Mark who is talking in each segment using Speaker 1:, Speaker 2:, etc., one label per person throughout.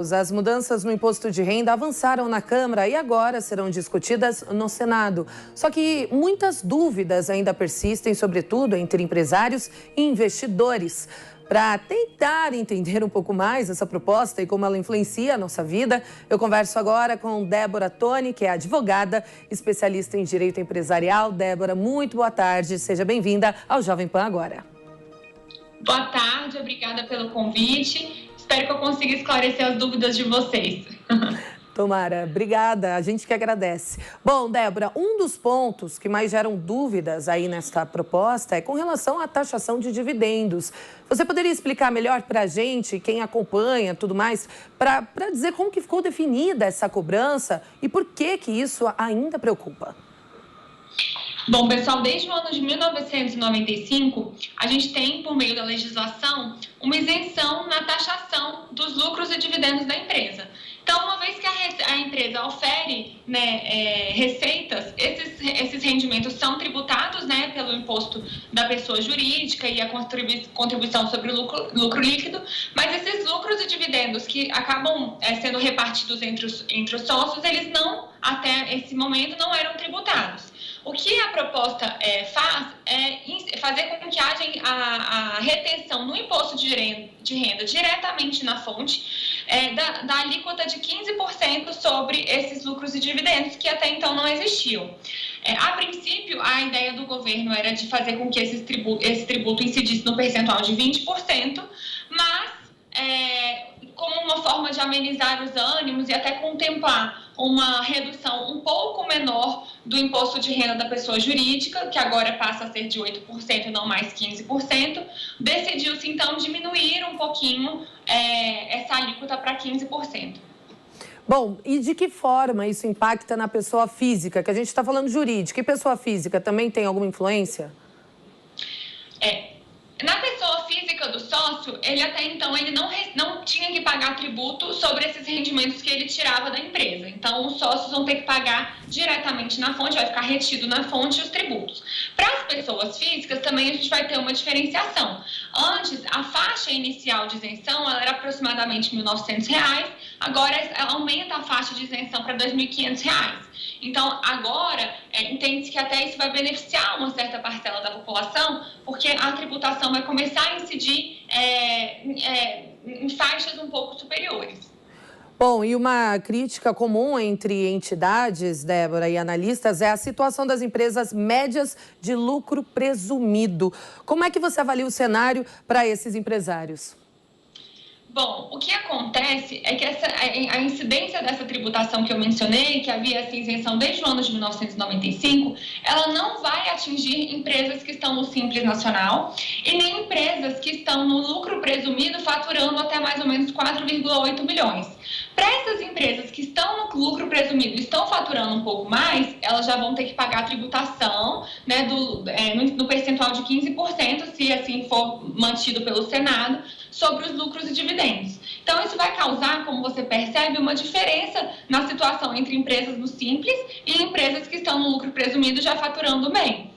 Speaker 1: As mudanças no imposto de renda avançaram na Câmara e agora serão discutidas no Senado. Só que muitas dúvidas ainda persistem, sobretudo entre empresários e investidores. Para tentar entender um pouco mais essa proposta e como ela influencia a nossa vida, eu converso agora com Débora Toni, que é advogada, especialista em direito empresarial. Débora, muito boa tarde. Seja bem-vinda ao Jovem Pan Agora.
Speaker 2: Boa tarde, obrigada pelo convite. Espero que eu consiga esclarecer as dúvidas de vocês.
Speaker 1: Tomara, obrigada, a gente que agradece. Bom, Débora, um dos pontos que mais geram dúvidas aí nesta proposta é com relação à taxação de dividendos. Você poderia explicar melhor para a gente, quem acompanha, tudo mais, para dizer como que ficou definida essa cobrança e por que isso ainda preocupa?
Speaker 2: Bom, pessoal, desde o ano de 1995, a gente tem, por meio da legislação, uma isenção na taxação dos lucros e dividendos da empresa. Então, uma vez que a empresa ofere receitas, esses rendimentos são tributados pelo imposto da pessoa jurídica e a contribuição sobre o lucro líquido, mas esses lucros e dividendos que acabam sendo repartidos entre os sócios, eles não, até esse momento, não eram tributados. O que a proposta faz é fazer com que haja a retenção no imposto de renda diretamente na fonte da alíquota de 15% sobre esses lucros e dividendos que até então não existiam. A princípio, a ideia do governo era de fazer com que esse tributo incidisse no percentual de 20%, mas como uma forma de amenizar os ânimos e até contemplar uma redução um pouco menor do imposto de renda da pessoa jurídica, que agora passa a ser de 8% e não mais 15%, decidiu-se então diminuir um pouquinho essa alíquota para 15%.
Speaker 1: Bom, e de que forma isso impacta na pessoa física? Que a gente está falando jurídica. E pessoa física também tem alguma influência?
Speaker 2: Na pessoa física do sócio, ele até então não tinha que pagar tributo sobre esses rendimentos que ele tirava da empresa. Então, os sócios vão ter que pagar diretamente na fonte, vai ficar retido na fonte os tributos. Para as pessoas físicas, também a gente vai ter uma diferenciação. Antes, a faixa inicial de isenção ela era aproximadamente R$ 1.900, agora aumenta a faixa de isenção para R$ 2.500. Então, agora, entende-se que até isso vai beneficiar uma certa parcela da população, porque a tributação vai começar a incidir em faixas um pouco superiores.
Speaker 1: Bom, e uma crítica comum entre entidades, Débora, e analistas é a situação das empresas médias de lucro presumido. Como é que você avalia o cenário para esses empresários?
Speaker 2: Bom, o que acontece é que a incidência dessa tributação que eu mencionei, que havia essa isenção desde o ano de 1995, ela não vai atingir empresas que estão no Simples Nacional e nem empresas que estão no lucro presumido faturando até mais ou menos 4,8 milhões. Para essas empresas que estão no lucro presumido e estão faturando um pouco mais, elas já vão ter que pagar a tributação no percentual de 15%, se assim for mantido pelo Senado, sobre os lucros e dividendos. Então, isso vai causar, como você percebe, uma diferença na situação entre empresas no Simples e empresas que estão no lucro presumido já faturando bem.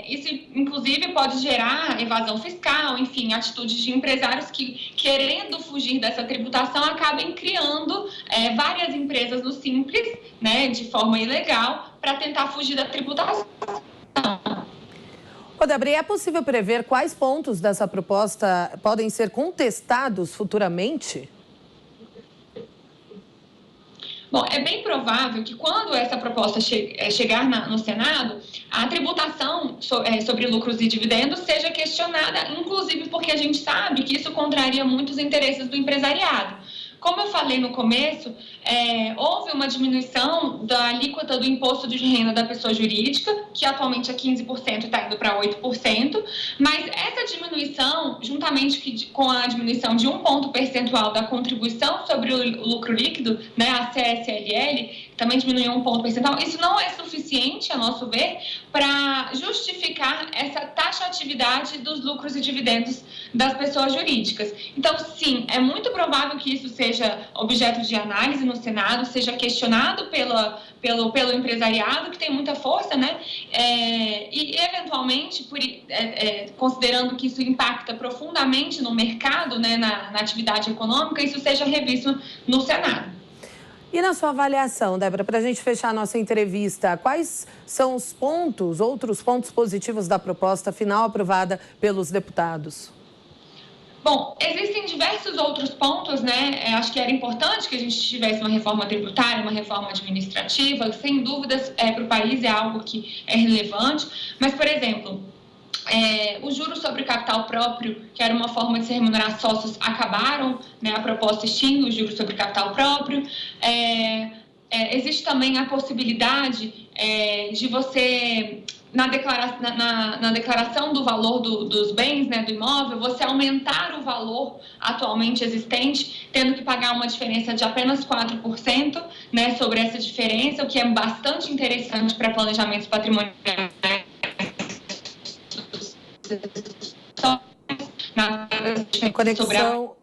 Speaker 2: Isso, inclusive, pode gerar evasão fiscal, enfim, atitudes de empresários que, querendo fugir dessa tributação, acabem criando várias empresas no Simples, de forma ilegal, para tentar fugir da tributação.
Speaker 1: Débora, é possível prever quais pontos dessa proposta podem ser contestados futuramente?
Speaker 2: Bom, é bem provável que quando essa proposta chegar no Senado, a tributação sobre lucros e dividendos seja questionada, inclusive porque a gente sabe que isso contraria muitos interesses do empresariado. Como eu falei no começo, houve uma diminuição da alíquota do imposto de renda da pessoa jurídica, que atualmente é 15% e está indo para 8%, mas essa diminuição, juntamente com a diminuição de 1 ponto percentual da contribuição sobre o lucro líquido, a CSLL, também diminuiu um ponto percentual. Isso não é suficiente, a nosso ver, para justificar essa taxatividade dos lucros e dividendos das pessoas jurídicas. Então, sim, é muito provável que isso seja objeto de análise no Senado, seja questionado pelo empresariado, que tem muita força, né? E, eventualmente, considerando que isso impacta profundamente no mercado, né, na atividade econômica, isso seja revisto no Senado.
Speaker 1: E na sua avaliação, Débora, para a gente fechar a nossa entrevista, quais são os outros pontos positivos da proposta final aprovada pelos deputados?
Speaker 2: Bom, existem diversos outros pontos, né? Acho que era importante que a gente tivesse uma reforma tributária, uma reforma administrativa, sem dúvidas, para o país é algo que é relevante. Mas, por exemplo, os juros sobre capital próprio, que era uma forma de se remunerar sócios, acabaram, né? A proposta extingue os juros sobre capital próprio. Existe também a possibilidade de você, na declaração do valor dos bens, né, do imóvel, você aumentar o valor atualmente existente, tendo que pagar uma diferença de apenas 4%, né, sobre essa diferença, o que é bastante interessante para planejamentos patrimoniais.
Speaker 1: Conexão.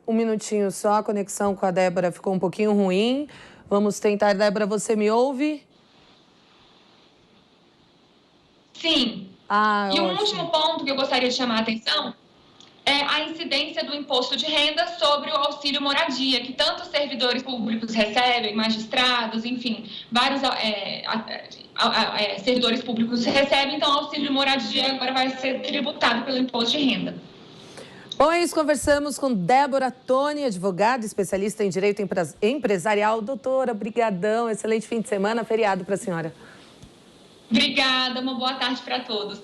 Speaker 1: Um minutinho só, a conexão com a Débora ficou um pouquinho ruim. Vamos tentar. Débora, você me ouve?
Speaker 2: Sim. E um último ponto que eu gostaria de chamar a atenção é a incidência do imposto de renda sobre o auxílio moradia, que tantos servidores públicos recebem, magistrados, enfim, vários servidores públicos recebem, então o auxílio moradia agora vai ser tributado pelo imposto de renda.
Speaker 1: Bom, é isso, conversamos com Débora Toni, advogada, especialista em direito empresarial. Doutora, brigadão, excelente fim de semana, feriado para a senhora.
Speaker 2: Obrigada, uma boa tarde para todos.